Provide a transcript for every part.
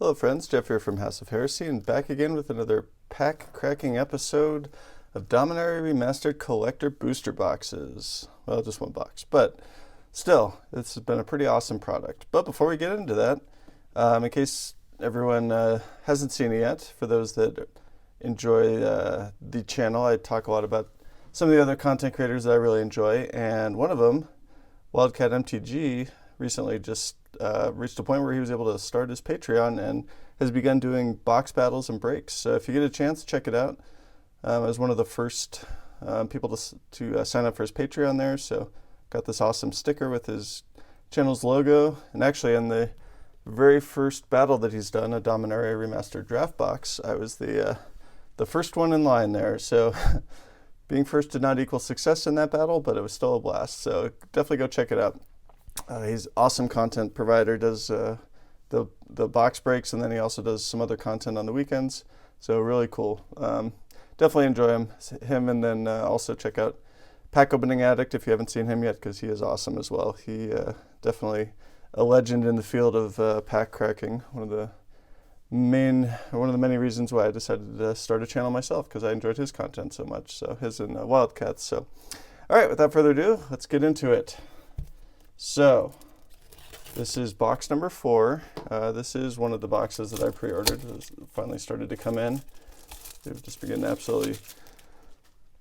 Hello friends, Jeff here from House of Heresy, and back again with another pack-cracking episode of Dominaria Remastered Collector Booster Boxes. Well, just one box, but still, this has been a pretty awesome product. But before we get into that, in case everyone hasn't seen it yet, for those that enjoy the channel, I talk a lot about some of the other content creators that I really enjoy, and one of them, Wildcat MTG, recently just reached a point where he was able to start his Patreon and has begun doing box battles and breaks. So if you get a chance, check it out. I was one of the first people to sign up for his Patreon there, so got this awesome sticker with his channel's logo. And actually, in the very first battle that he's done, a Dominaria Remastered draft box, I was the first one in line there. So being first did not equal success in that battle, but it was still a blast. So definitely go check it out. He's awesome content provider, does the box breaks, and then he also does some other content on the weekends. So really cool. Definitely enjoy him, and then also check out Pack Opening Addict if you haven't seen him yet, because he is awesome as well. He definitely a legend in the field of pack cracking. One of the many reasons why I decided to start a channel myself, because I enjoyed his content so much. So his and Wildcats. So all right, without further ado, let's get into it. So, this is box number 4. This is one of the boxes that I pre-ordered. It finally started to come in. They've just been absolutely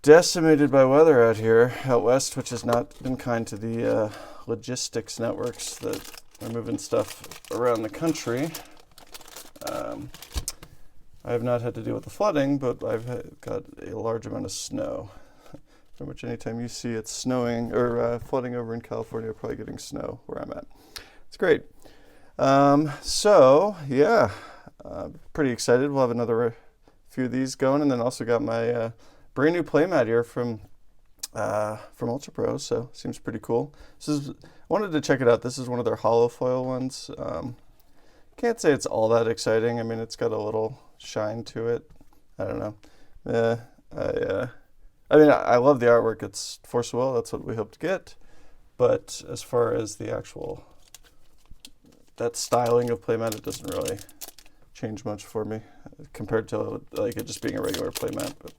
decimated by weather out here, out west, which has not been kind to the logistics networks that are moving stuff around the country. I have not had to deal with the flooding, but I've got a large amount of snow. Pretty much anytime you see it snowing or flooding over in California, you're probably getting snow where I'm at. It's great. So yeah, pretty excited. We'll have another few of these going, and then also got my brand new playmat here from Ultra Pro. So seems pretty cool. I wanted to check it out. This is one of their hollow foil ones. Can't say it's all that exciting. I mean, it's got a little shine to it. I don't know. I mean, I love the artwork. It's Force of Will. That's what we hope to get. But as far as the actual, that styling of playmat, it doesn't really change much for me compared to like it just being a regular playmat. But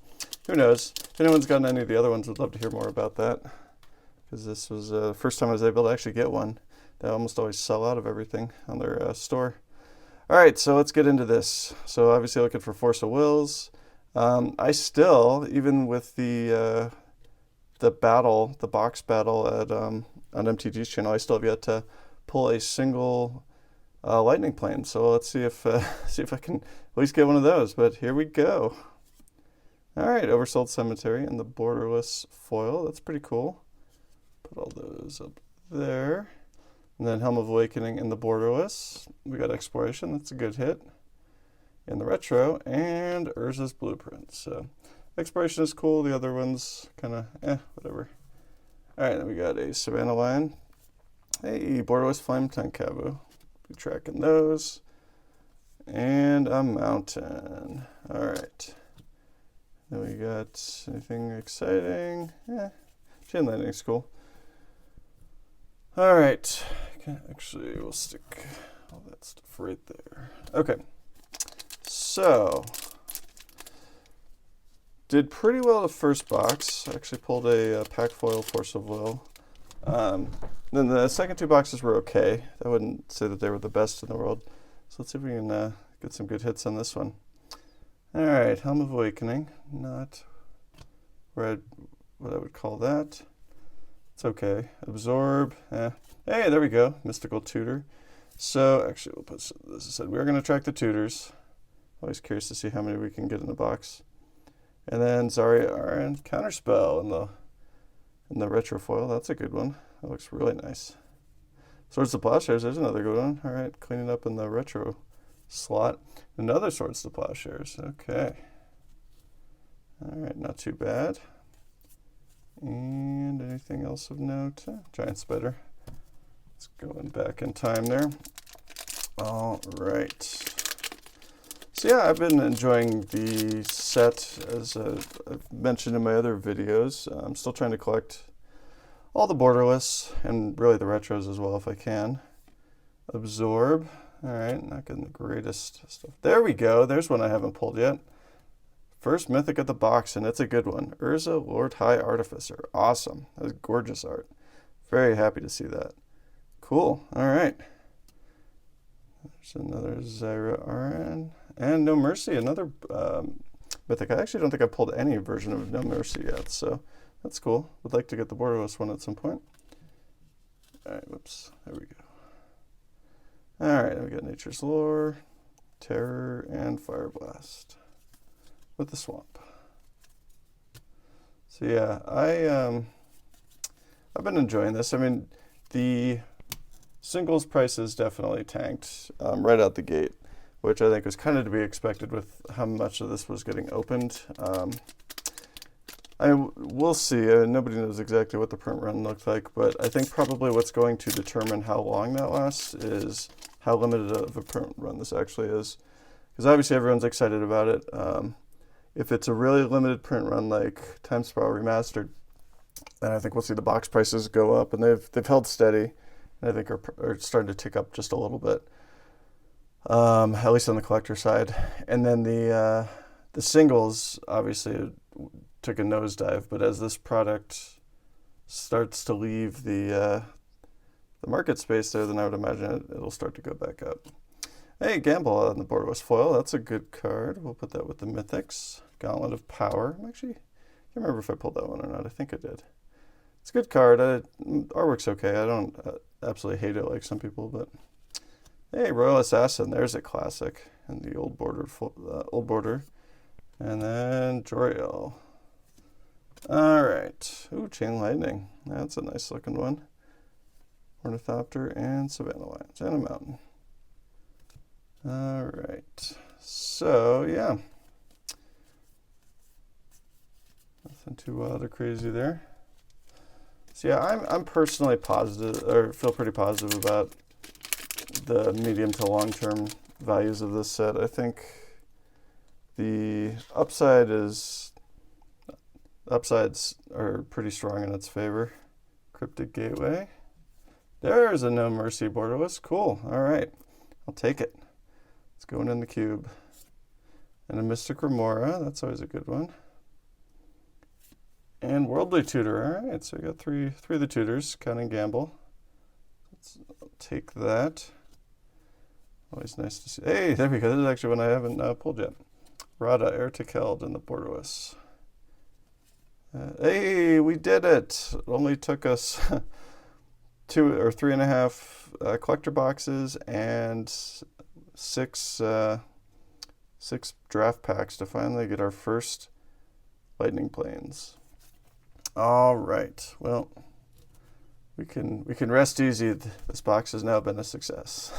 who knows? If anyone's gotten any of the other ones, would love to hear more about that. Because this was the first time I was able to actually get one. They almost always sell out of everything on their store. All right, so let's get into this. So obviously looking for Force of Wills. I still, even with the box battle at on MTG's channel, I still have yet to pull a single lightning plane. So let's see if I can at least get one of those. But here we go. All right, Oversold Cemetery and the borderless foil. That's pretty cool. Put all those up there. And then Helm of Awakening and the borderless. We got Exploration. That's a good hit. In the retro, and Urza's Blueprint. So Exploration is cool. The other ones kind of whatever. All right, then we got a Savannah Lion. Hey, Borderless Flame Tenkavu. Be tracking those. And a Mountain. All right. Then we got anything exciting? Chain Lightning's cool. All right. Actually, we'll stick all that stuff right there. Okay. So, did pretty well the first box. Actually pulled a pack foil Force of Will. Then the second two boxes were okay. I wouldn't say that they were the best in the world. So let's see if we can get some good hits on this one. All right, Helm of Awakening. Not what I would call that. It's okay. Absorb. Hey, there we go. Mystical Tutor. So actually, we'll put this aside. We're going to track the tutors. Always curious to see how many we can get in the box. And then Zarya Aran Counterspell in the retro foil. That's a good one. That looks really nice. Swords to Plowshares. There's another good one. All right, cleaning up in the retro slot. Another Swords to Plowshares. Okay. All right, not too bad. And anything else of note? Giant Spider. It's going back in time there. All right. So yeah, I've been enjoying the set, as I've mentioned in my other videos. I'm still trying to collect all the borderless, and really the retros as well if I can. Absorb. All right, not getting the greatest stuff. There we go. There's one I haven't pulled yet. First Mythic of the box, and it's a good one. Urza, Lord High Artificer. Awesome. That's gorgeous art. Very happy to see that. Cool. All right. There's another Zyra RN. And No Mercy, another Mythic. I actually don't think I've pulled any version of No Mercy yet, so that's cool. Would like to get the borderless one at some point. All right, whoops. There we go. All right, we got Nature's Lore, Terror, and Fire Blast with the Swamp. So yeah, I've been enjoying this. I mean, the singles prices definitely tanked right out the gate, which I think was kind of to be expected with how much of this was getting opened. We'll see. Nobody knows exactly what the print run looked like, but I think probably what's going to determine how long that lasts is how limited of a print run this actually is. Because obviously everyone's excited about it. If it's a really limited print run like Time Spiral Remastered, then I think we'll see the box prices go up, and they've held steady, and I think are starting to tick up just a little bit, at least on the collector side. And then the singles obviously took a nosedive, but as this product starts to leave the market space there, then I would imagine it'll start to go back up. Hey, Gamble on the borderless foil. That's a good card. We'll put that with the Mythics. Gauntlet of Power. I can't remember if I pulled that one or not. I think I did. It's a good card. Artwork's okay. I don't absolutely hate it like some people, but hey, Royal Assassin. There's a classic in the old border. And then Joriel. All right. Ooh, Chain Lightning. That's a nice looking one. Ornithopter and Savannah Lions and a Mountain. All right. So, yeah. Nothing too wild or crazy there. So, yeah, I'm personally positive, or feel pretty positive about the medium to long-term values of this set. I think the upsides are pretty strong in its favor. Cryptic Gateway. There's a No Mercy borderless. Cool. All right. I'll take it. It's going in the cube. And a Mystic Remora. That's always a good one. And Worldly Tutor. All right. So we got three of the tutors, counting Gamble. I'll take that. Always nice to see. Hey, there we go. This is actually one I haven't pulled yet. Rada, Heir to Keld, and the borderless. Hey, we did it. It only took us 2 or 3.5 collector boxes and six draft packs to finally get our first Lightning Planes. All right. Well, we can rest easy. This box has now been a success.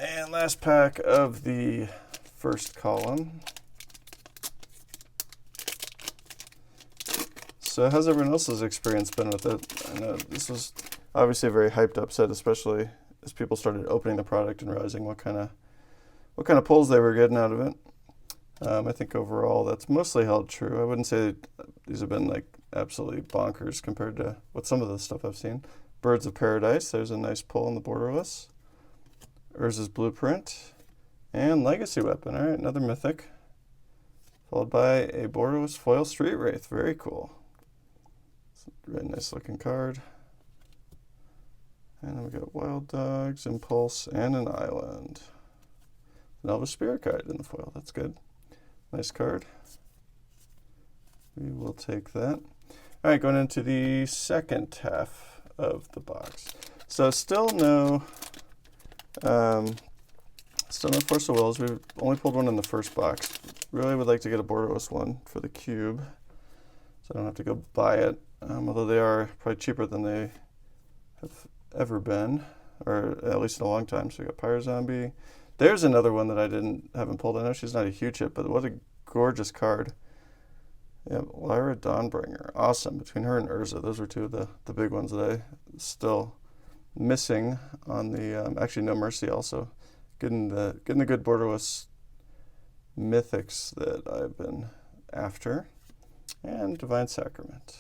And last pack of the first column. So how's everyone else's experience been with it? I know this was obviously a very hyped up set, especially as people started opening the product and realizing what kind of pulls they were getting out of it. I think overall that's mostly held true. I wouldn't say these have been like absolutely bonkers compared to what some of the stuff I've seen. Birds of Paradise, there's a nice pull on the borderless. Urza's Blueprint, and Legacy Weapon. All right, another Mythic, followed by a borderless foil Street Wraith. Very cool. It's a really nice looking card. And then we got Wild Dogs, Impulse, and an Island. An Elvish Spirit Guide in the foil. That's good. Nice card. We will take that. All right, going into the second half of the box. So still no Force of Wills. We've only pulled one in the first box. Really would like to get a borderless one for the cube, so I don't have to go buy it. Although they are probably cheaper than they have ever been, or at least in a long time. So we got Pyro Zombie. There's another one that I haven't pulled. I know she's not a huge hit, but what a gorgeous card. Yeah, Lyra Dawnbringer. Awesome. Between her and Urza, those were two of the big ones that I still missing on the actually No Mercy also. Getting the good borderless mythics that I've been after. And Divine Sacrament.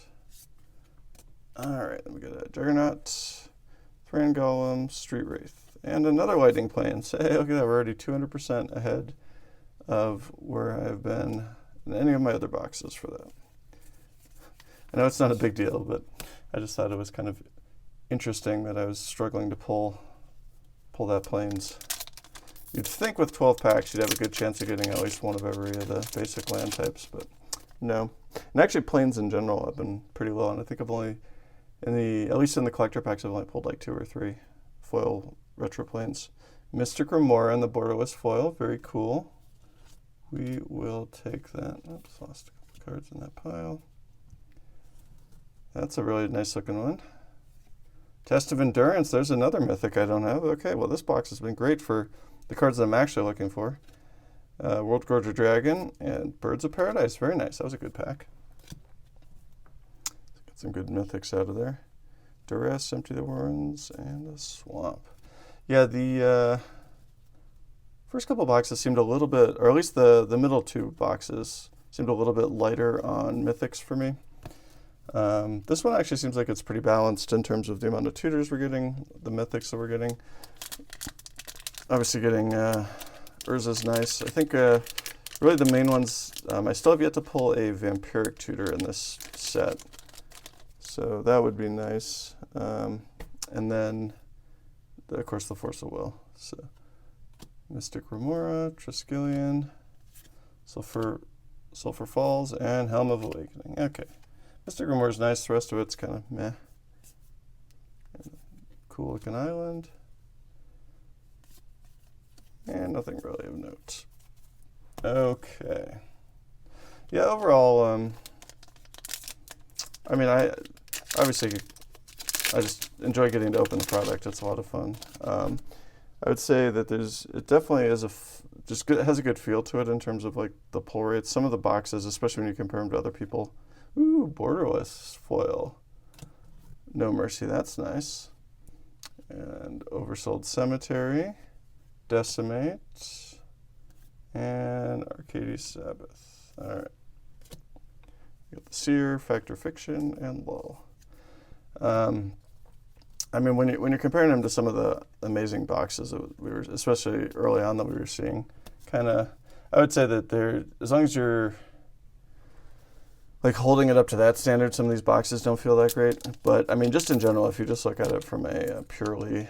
Alright, then we got a Juggernaut, Thran Golem, Street Wraith, and another Lightning Plains. Hey, look at that, we're already 200% ahead of where I've been in any of my other boxes for that. I know it's not a big deal, but I just thought it was kind of interesting that I was struggling to pull that Plains. You'd think with 12 packs you'd have a good chance of getting at least one of every of the basic land types, but no. And actually Plains in general have been pretty low, and I think I've only, at least in the collector packs, I've only pulled like 2 or 3 foil retro Plains. Mystic Remora in the borderless foil, very cool. We will take that. Oops, lost a couple cards in that pile. That's a really nice looking one. Test of Endurance, there's another mythic I don't have. Okay, well this box has been great for the cards that I'm actually looking for. World Gorger Dragon and Birds of Paradise, very nice. That was a good pack. Got some good mythics out of there. Duress, Empty the Warrens, and a Swamp. Yeah, the first couple boxes seemed a little bit, or at least the middle 2 boxes seemed a little bit lighter on mythics for me. This one actually seems like it's pretty balanced in terms of the amount of tutors we're getting, the mythics that we're getting. Obviously getting Urza's nice. I think really the main ones, I still have yet to pull a Vampiric tutor in this set. So that would be nice. And then, of course, the Force of Will. So Mystic Remora, Triskelion, Sulfur Falls, and Helm of Awakening. Okay. Mystic Remora is nice. The rest of it's kind of meh. Cool looking island. And nothing really of note. Okay. Yeah, overall, I mean, I just enjoy getting to open the product. It's a lot of fun. I would say that it definitely is has a good feel to it in terms of like the pull rates. Some of the boxes, especially when you compare them to other people. Ooh, borderless foil. No Mercy, that's nice. And Oversold Cemetery, Decimate, and Arcady Sabbath. All right. We got the Seer, Factor Fiction, and Lull. I mean, when you're comparing them to some of the amazing boxes that we were, especially early on, that we were seeing, kind of, I would say that as long as you're like holding it up to that standard, some of these boxes don't feel that great. But I mean, just in general, if you just look at it from a purely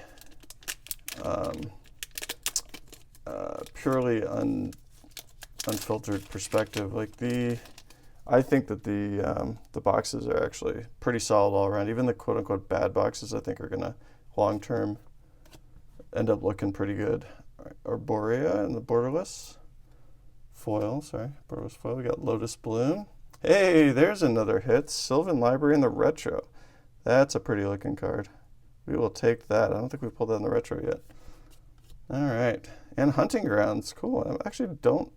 unfiltered perspective, like I think that the boxes are actually pretty solid all around. Even the quote-unquote bad boxes, I think, are gonna long-term end up looking pretty good. All right, Arborea and the borderless foil. Borderless foil. We got Lotus Bloom. Hey, there's another hit. Sylvan Library in the retro. That's a pretty looking card. We will take that. I don't think we pulled that in the retro yet. All right, and Hunting Grounds. Cool. I actually don't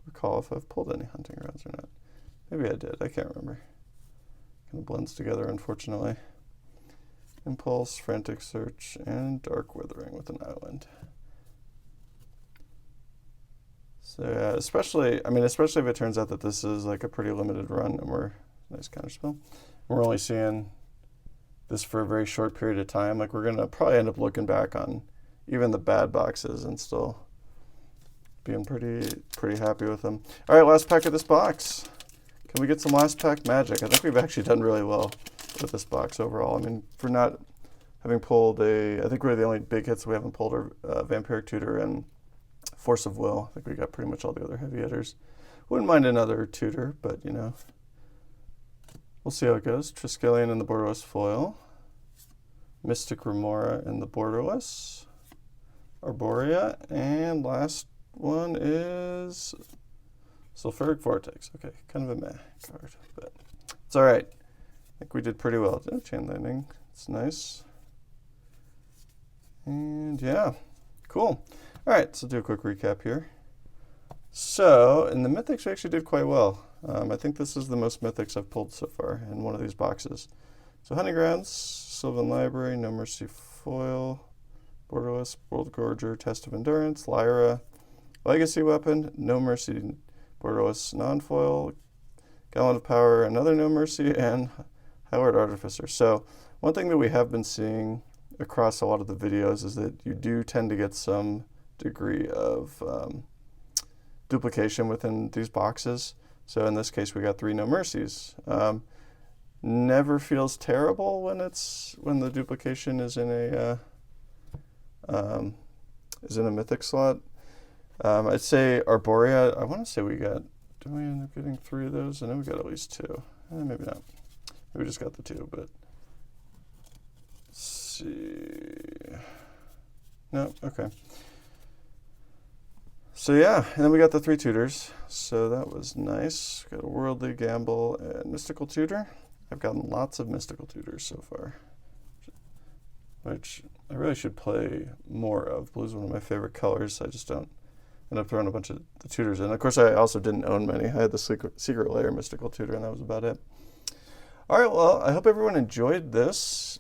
recall if I've pulled any Hunting Grounds or not. Maybe I did. I can't remember. Kind of blends together, unfortunately. Impulse, Frantic Search, and Dark Withering with an island. So yeah, especially if it turns out that this is like a pretty limited run, and nice counterspell. We're only seeing this for a very short period of time. Like, we're gonna probably end up looking back on even the bad boxes and still being pretty happy with them. All right, last pack of this box. Can we get some last pack magic? I think we've actually done really well with this box overall. I mean, for not having pulled I think we're the only big hits we haven't pulled are Vampiric Tutor and Force of Will. I think we got pretty much all the other heavy hitters. Wouldn't mind another tutor, but you know, we'll see how it goes. Triskelion in the borderless foil. Mystic Remora in the borderless. Arborea, and last one is Sulfuric Vortex. Okay, kind of a meh card, but it's all right. I think we did pretty well. Oh, Chain Lightning, it's nice. And yeah, cool. All right, so do a quick recap here. So in the Mythics, we actually did quite well. I think this is the most Mythics I've pulled so far in one of these boxes. So Hunting Grounds, Sylvan Library, No Mercy Foil, Borderless, World Gorger, Test of Endurance, Lyra, Legacy Weapon, No Mercy, Borderless Non-Foil, Gallon of Power, another No Mercy, and Howard Artificer. So one thing that we have been seeing across a lot of the videos is that you do tend to get some degree of duplication within these boxes. So in this case, we got 3 No Mercies. Never feels terrible when the duplication is in a mythic slot. I'd say Arborea. I want to say did we end up getting 3 of those? I know we got at least 2. Maybe not. Maybe we just got the 2, but let's see. No, okay. So yeah, and then we got the 3 tutors. So that was nice. Got a Worldly Gamble and Mystical Tutor. I've gotten lots of Mystical Tutors so far, which I really should play more of. Blue is one of my favorite colors. I just don't end up throwing a bunch of the tutors in. Of course, I also didn't own many. I had the Secret Lair Mystical Tutor, and that was about it. All right, well, I hope everyone enjoyed this.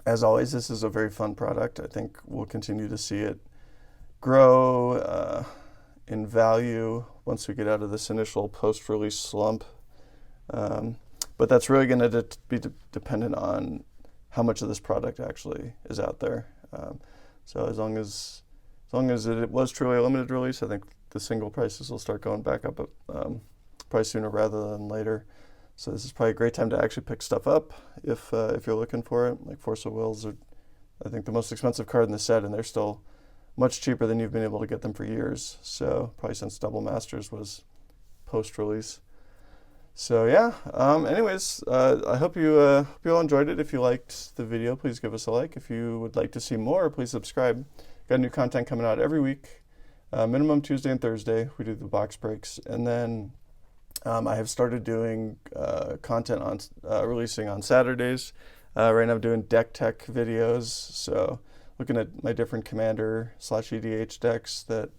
As always, this is a very fun product. I think we'll continue to see it grow in value once we get out of this initial post-release slump. But that's really going to be dependent on how much of this product actually is out there. So as long as it was truly a limited release, I think the single prices will start going back up probably sooner rather than later. So this is probably a great time to actually pick stuff up if you're looking for it. Like Force of Wills are, I think, the most expensive card in the set, and they're still much cheaper than you've been able to get them for years. So probably since Double Masters was post-release. So yeah, anyways, I hope you all enjoyed it. If you liked the video, please give us a like. If you would like to see more, please subscribe. Got new content coming out every week, minimum Tuesday and Thursday. We do the box breaks. And then I have started doing content on releasing on Saturdays. Right now I'm doing deck tech videos, so looking at my different Commander/EDH decks that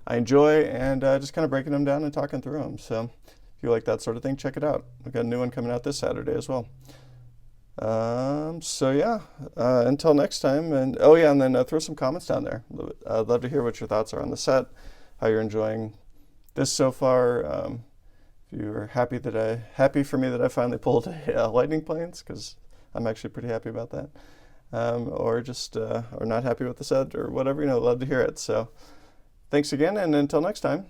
I enjoy and just kind of breaking them down and talking through them. So if you like that sort of thing, check it out. We've got a new one coming out this Saturday as well. So yeah, until next time. And oh yeah, and then throw some comments down there. I'd love to hear what your thoughts are on the set, how you're enjoying this so far. If you're happy for me that I finally pulled Lightning Planes, because I'm actually pretty happy about that. Or just or not happy with the set or whatever, love to hear it. So thanks again, and until next time.